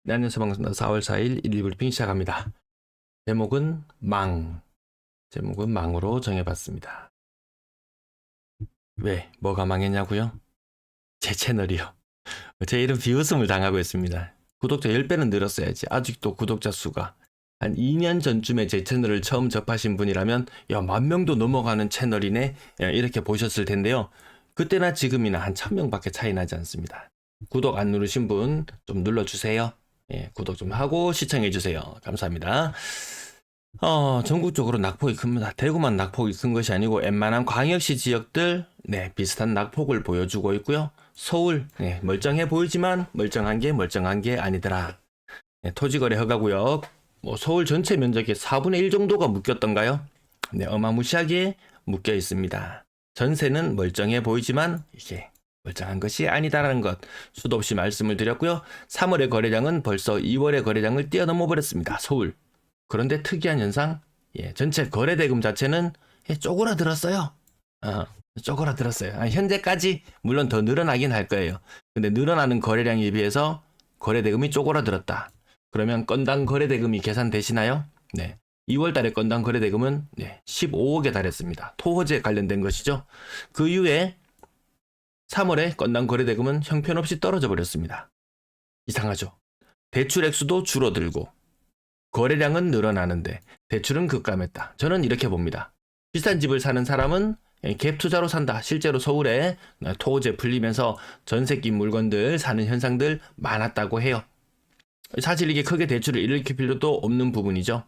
네, 안녕하세요. 반갑습니다. 4월 4일 일일 브리핑 시작합니다. 제목은 망. 제목은 망으로 정해봤습니다. 왜? 뭐가 망했냐고요? 제 채널이요. 제 이름 비웃음을 당하고 있습니다. 구독자 10배는 늘었어야지. 아직도 구독자 수가. 한 2년 전쯤에 제 채널을 처음 접하신 분이라면 야, 10,000명도 넘어가는 채널이네. 이렇게 보셨을 텐데요. 그때나 지금이나 한 1,000명밖에 차이 나지 않습니다. 구독 안 누르신 분 좀 눌러주세요. 구독 좀 하고 시청해주세요. 감사합니다. 전국적으로 낙폭이 큽니다. 대구만 낙폭이 큰 것이 아니고 웬만한 광역시 지역들 비슷한 낙폭을 보여주고 있고요. 서울 멀쩡해 보이지만 멀쩡한 게 아니더라. 토지거래 허가구역 서울 전체 면적의 4분의 1 정도가 묶였던가요? 어마무시하게 묶여 있습니다. 전세는 멀쩡해 보이지만 이게 멀쩡한 것이 아니다라는 것 수도 없이 말씀을 드렸고요. 3월의 거래량은 벌써 2월의 거래량을 뛰어넘어 버렸습니다. 서울. 그런데 특이한 현상, 전체 거래 대금 자체는 쪼그라들었어요. 쪼그라들었어요. 현재까지 물론 더 늘어나긴 할 거예요. 근데 늘어나는 거래량에 비해서 거래 대금이 쪼그라들었다. 그러면 건당 거래 대금이 계산되시나요? 네. 2월 달에 건당 거래 대금은 15억에 달했습니다. 토호제 관련된 것이죠. 그 이후에 3월에 건당 거래 대금은 형편없이 떨어져 버렸습니다. 이상하죠. 대출 액수도 줄어들고 거래량은 늘어나는데 대출은 급감했다. 저는 이렇게 봅니다. 비싼 집을 사는 사람은 갭 투자로 산다. 실제로 서울에 토호제 풀리면서 전세 낀 물건들 사는 현상들 많았다고 해요. 사실 이게 크게 대출을 일으킬 필요도 없는 부분이죠.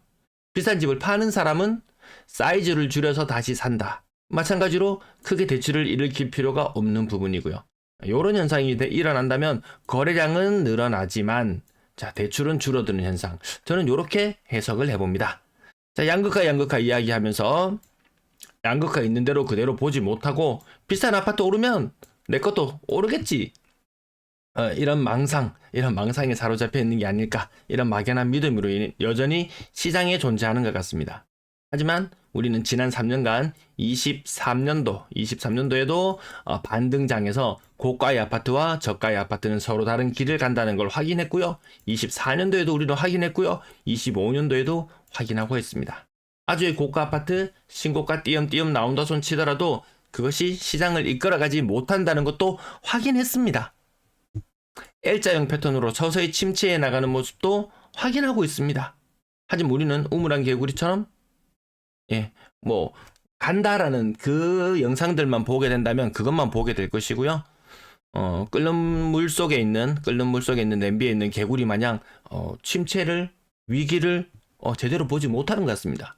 비싼 집을 파는 사람은 사이즈를 줄여서 다시 산다. 마찬가지로 크게 대출을 일으킬 필요가 없는 부분이고요. 이런 현상이 일어난다면 거래량은 늘어나지만 대출은 줄어드는 현상. 저는 이렇게 해석을 해봅니다. 양극화 이야기하면서 양극화 있는 대로 그대로 보지 못하고 비싼 아파트 오르면 내 것도 오르겠지. 이런 망상에 사로잡혀 있는 게 아닐까. 이런 막연한 믿음으로 여전히 시장에 존재하는 것 같습니다. 하지만 우리는 지난 3년간 23년도에도 반등장에서 고가의 아파트와 저가의 아파트는 서로 다른 길을 간다는 걸 확인했고요. 24년도에도 우리는 확인했고요. 25년도에도 확인하고 있습니다. 아주의 고가 아파트 신고가 띄엄띄엄 나온다 손 치더라도 그것이 시장을 이끌어가지 못한다는 것도 확인했습니다. L자형 패턴으로 서서히 침체해 나가는 모습도 확인하고 있습니다. 하지만 우리는 우물안 개구리처럼 간다라는 그 영상들만 보게 된다면 그것만 보게 될 것이고요. 끓는 물 속에 있는 냄비에 있는 개구리 마냥 위기를 제대로 보지 못하는 것 같습니다.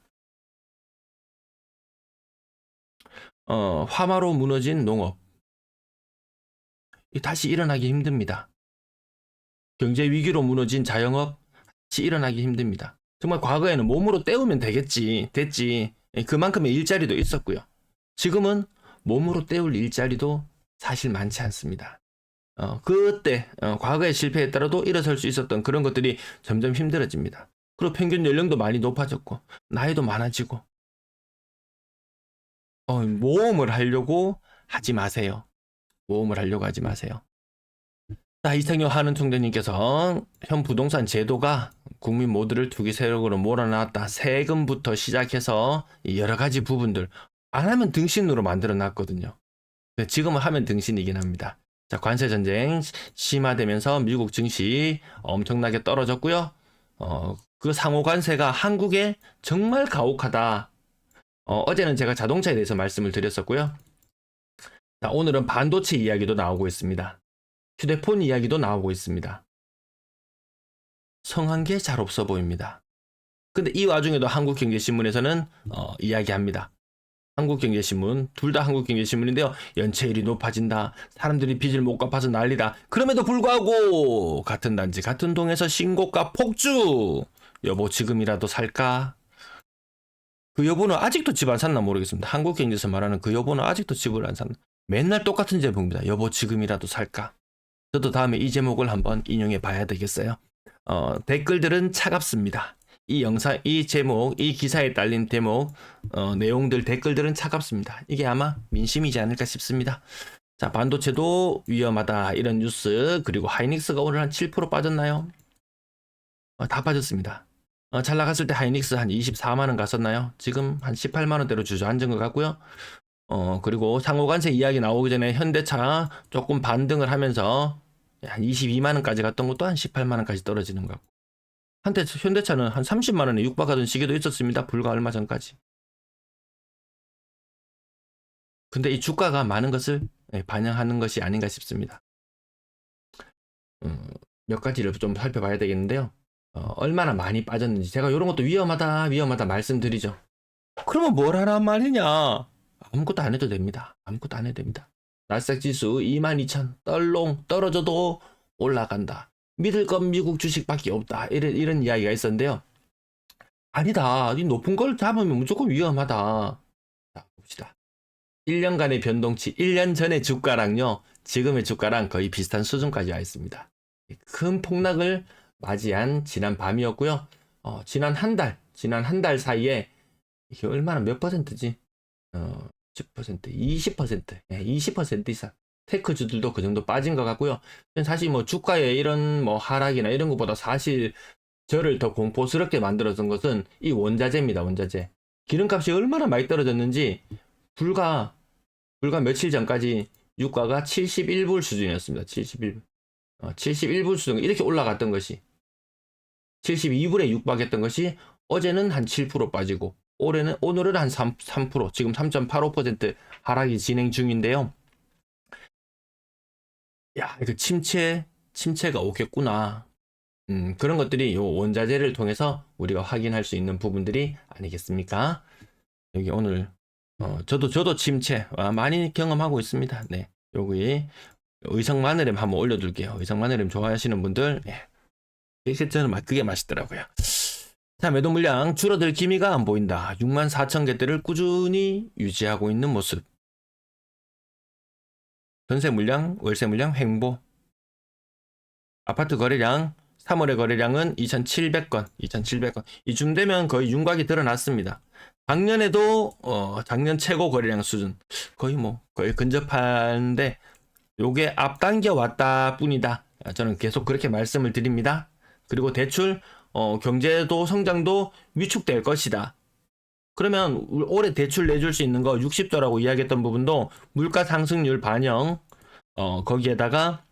화마로 무너진 농업. 다시 일어나기 힘듭니다. 경제 위기로 무너진 자영업 다시 일어나기 힘듭니다. 정말 과거에는 몸으로 때우면 됐지. 그만큼의 일자리도 있었고요. 지금은 몸으로 때울 일자리도 사실 많지 않습니다. 그때 과거에 실패했더라도 일어설 수 있었던 그런 것들이 점점 힘들어집니다. 그리고 평균 연령도 많이 높아졌고 나이도 많아지고 모험을 하려고 하지 마세요. 이창용 한은 총재님께서 현 부동산 제도가 국민 모두를 투기 세력으로 몰아놨다. 세금부터 시작해서 여러 가지 부분들 안 하면 등신으로 만들어 놨거든요. 지금은 하면 등신이긴 합니다. 관세 전쟁 심화되면서 미국 증시 엄청나게 떨어졌고요. 그 상호 관세가 한국에 정말 가혹하다. 어제는 제가 자동차에 대해서 말씀을 드렸었고요. 오늘은 반도체 이야기도 나오고 있습니다. 휴대폰 이야기도 나오고 있습니다. 성한 게 잘 없어 보입니다. 근데 이 와중에도 한국경제신문에서는 이야기합니다. 한국경제신문, 둘 다 한국경제신문인데요. 연체율이 높아진다. 사람들이 빚을 못 갚아서 난리다. 그럼에도 불구하고 같은 단지, 같은 동에서 신고가 폭주. 여보 지금이라도 살까? 그 여보는 아직도 집 안 샀나 모르겠습니다. 한국경제에서 말하는 그 여보는 아직도 집을 안 샀나. 맨날 똑같은 제목입니다. 여보 지금이라도 살까? 저도 다음에 이 제목을 한번 인용해 봐야 되겠어요. 댓글들은 차갑습니다. 이 제목, 이 기사에 딸린 제목, 내용들, 댓글들은 차갑습니다. 이게 아마 민심이지 않을까 싶습니다. 반도체도 위험하다 이런 뉴스, 그리고 하이닉스가 오늘 한 7% 빠졌나요? 다 빠졌습니다. 잘 나갔을 때 하이닉스 한 24만 원 갔었나요? 지금 한 18만 원대로 주저앉은 것 같고요. 그리고 상호관세 이야기 나오기 전에 현대차 조금 반등을 하면서 한 22만 원까지 갔던 것도 한 18만 원까지 떨어지는 것 같고. 한때 현대차는 한 30만 원에 육박하던 시기도 있었습니다. 불과 얼마 전까지. 근데 이 주가가 많은 것을 반영하는 것이 아닌가 싶습니다. 몇 가지를 좀 살펴봐야 되겠는데요. 얼마나 많이 빠졌는지 제가 이런 것도 위험하다 말씀드리죠. 그러면 뭘 하란 말이냐? 아무것도 안 해도 됩니다. 아무것도 안 해도 됩니다. 나스닥 지수 22,000 떨롱 떨어져도 올라간다. 믿을 건 미국 주식밖에 없다. 이런 이야기가 있었는데요. 아니다. 이 높은 걸 잡으면 무조건 위험하다. 자, 봅시다. 1년간의 변동치, 1년 전의 주가랑요, 지금의 주가랑 거의 비슷한 수준까지 와 있습니다. 큰 폭락을 맞이한 지난 밤이었고요. 지난 한 달 사이에 이게 얼마나 몇 퍼센트지? 10%, 20%, 20% 이상. 테크주들도 그 정도 빠진 것 같고요. 사실 뭐 주가의 이런 뭐 하락이나 이런 것보다 사실 저를 더 공포스럽게 만들었던 것은 이 원자재입니다. 원자재. 기름값이 얼마나 많이 떨어졌는지 불과 며칠 전까지 유가가 71불 수준이었습니다. 71불. 71불 수준. 이렇게 올라갔던 것이 72불에 육박했던 것이 어제는 한 7% 빠지고 오늘은 한 3%, 지금 3.85% 하락이 진행 중인데요. 야, 이거 침체가 오겠구나. 그런 것들이 요 원자재를 통해서 우리가 확인할 수 있는 부분들이 아니겠습니까? 여기 오늘 저도 침체 많이 경험하고 있습니다. 네, 여기 의성 마늘햄 한번 올려둘게요. 의성 마늘햄 좋아하시는 분들, 이게 저는 그게 맛있더라고요. 자, 매도 물량 줄어들 기미가 안 보인다. 64,000개대를 꾸준히 유지하고 있는 모습. 전세 물량, 월세 물량 횡보. 아파트 거래량 3월의 거래량은 2,700건. 이쯤 되면 거의 윤곽이 드러났습니다. 작년에도 작년 최고 거래량 수준 거의 근접한데 요게 앞당겨 왔다 뿐이다. 저는 계속 그렇게 말씀을 드립니다. 그리고 대출 경제도 성장도 위축될 것이다. 그러면 올해 대출 내줄 수 있는 거 60조라고 이야기했던 부분도 물가 상승률 반영, 거기에다가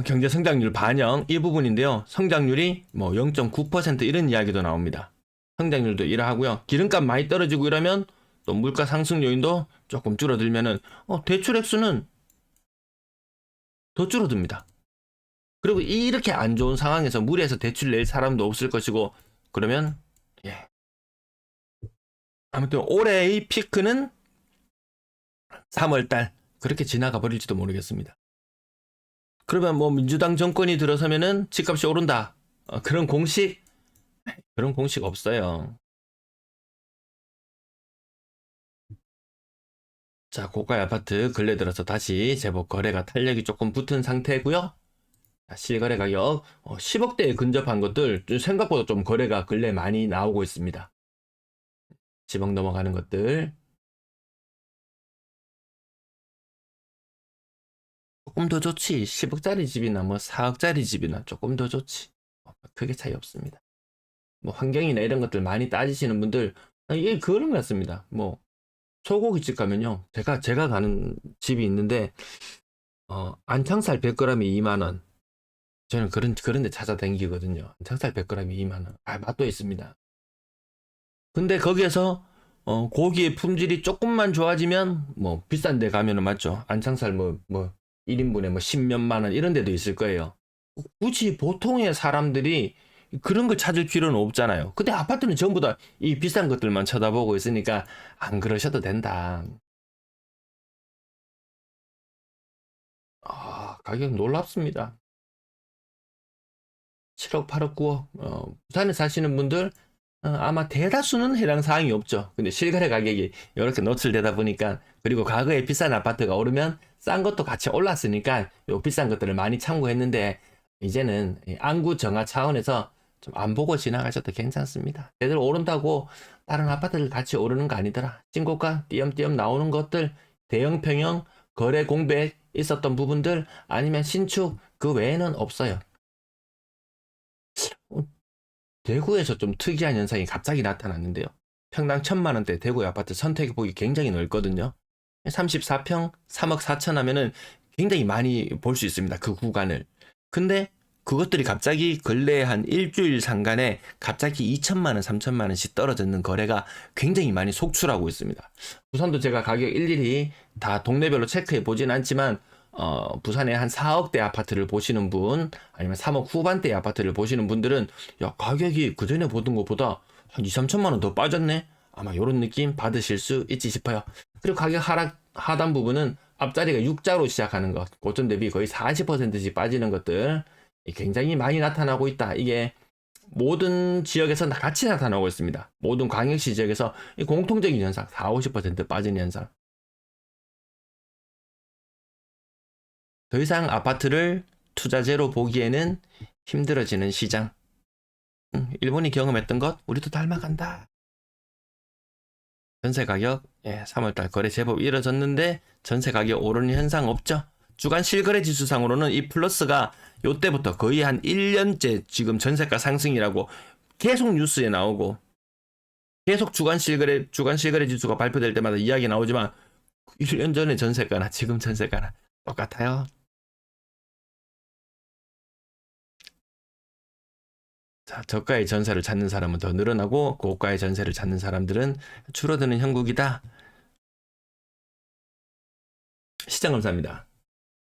경제 성장률 반영 이 부분인데요. 성장률이 0.9% 이런 이야기도 나옵니다. 성장률도 이러하고요. 기름값 많이 떨어지고 이러면 또 물가 상승 요인도 조금 줄어들면은 대출 액수는 더 줄어듭니다. 그리고 이렇게 안 좋은 상황에서 무리해서 대출 낼 사람도 없을 것이고 그러면 아무튼 올해의 피크는 3월달 그렇게 지나가 버릴지도 모르겠습니다. 그러면 민주당 정권이 들어서면은 집값이 오른다. 그런 공식 없어요. 자, 고가 아파트 근래 들어서 다시 제법 거래가 탄력이 조금 붙은 상태고요. 실거래 가격 10억대에 근접한 것들 생각보다 좀 거래가 근래 많이 나오고 있습니다. 10억 넘어가는 것들 조금 더 좋지. 10억짜리 집이나 4억짜리 집이나 조금 더 좋지. 크게 차이 없습니다. 환경이나 이런 것들 많이 따지시는 분들 이게 그런 것 같습니다. 소고기집 가면요. 제가 가는 집이 있는데 안창살 100g에 2만원. 저는 그런 데 찾아다니거든요. 안창살 100g에 2만원. 맛도 있습니다. 근데 거기에서 고기의 품질이 조금만 좋아지면 비싼 데 가면은 맞죠. 안창살 1인분에 10몇만 원 이런 데도 있을 거예요. 굳이 보통의 사람들이 그런 걸 찾을 필요는 없잖아요. 근데 아파트는 전부 다 이 비싼 것들만 쳐다보고 있으니까 안 그러셔도 된다. 가격 놀랍습니다. 7억, 8억, 9억. 부산에 사시는 분들 아마 대다수는 해당 사항이 없죠. 근데 실거래 가격이 이렇게 노출되다 보니까 그리고 과거에 비싼 아파트가 오르면 싼 것도 같이 올랐으니까 요 비싼 것들을 많이 참고했는데 이제는 안구 정화 차원에서 좀 안 보고 지나가셔도 괜찮습니다. 제대로 오른다고 다른 아파트들 같이 오르는 거 아니더라. 신고가 띄엄띄엄 나오는 것들 대형 평형 거래 공백 있었던 부분들 아니면 신축 그 외에는 없어요. 대구에서 좀 특이한 현상이 갑자기 나타났는데요. 평당 1,000만 원대 대구의 아파트 선택의 폭이 굉장히 넓거든요. 34평 3억 4천 하면은 굉장히 많이 볼 수 있습니다. 그 구간을. 근데 그것들이 갑자기 근래 한 일주일 상간에 갑자기 2천만 원, 3천만 원씩 떨어지는 거래가 굉장히 많이 속출하고 있습니다. 부산도 제가 가격 일일이 다 동네별로 체크해 보진 않지만 부산에 한 4억대 아파트를 보시는 분 아니면 3억 후반대 아파트를 보시는 분들은 야 가격이 그전에 보던 것보다 한 2, 3천만 원 더 빠졌네? 아마 이런 느낌 받으실 수 있지 싶어요. 그리고 가격 하단 부분은 앞자리가 6자로 시작하는 것, 고점 대비 거의 40%씩 빠지는 것들 굉장히 많이 나타나고 있다. 이게 모든 지역에서 같이 나타나고 있습니다. 모든 광역시 지역에서 공통적인 현상, 4, 50% 빠지는 현상. 더 이상 아파트를 투자재로 보기에는 힘들어지는 시장. 일본이 경험했던 것 우리도 닮아간다. 전세 가격 3월달 거래 제법 이뤄졌는데 전세 가격 오르는 현상 없죠. 주간 실거래 지수상으로는 이 플러스가 요때부터 거의 한 1년째 지금 전세가 상승이라고 계속 뉴스에 나오고 계속 주간 실거래 지수가 발표될 때마다 이야기 나오지만 1년 전에 전세가나 지금 전세가나 똑같아요. 자, 저가의 전세를 찾는 사람은 더 늘어나고 고가의 전세를 찾는 사람들은 줄어드는 형국이다. 시청 감사합니다.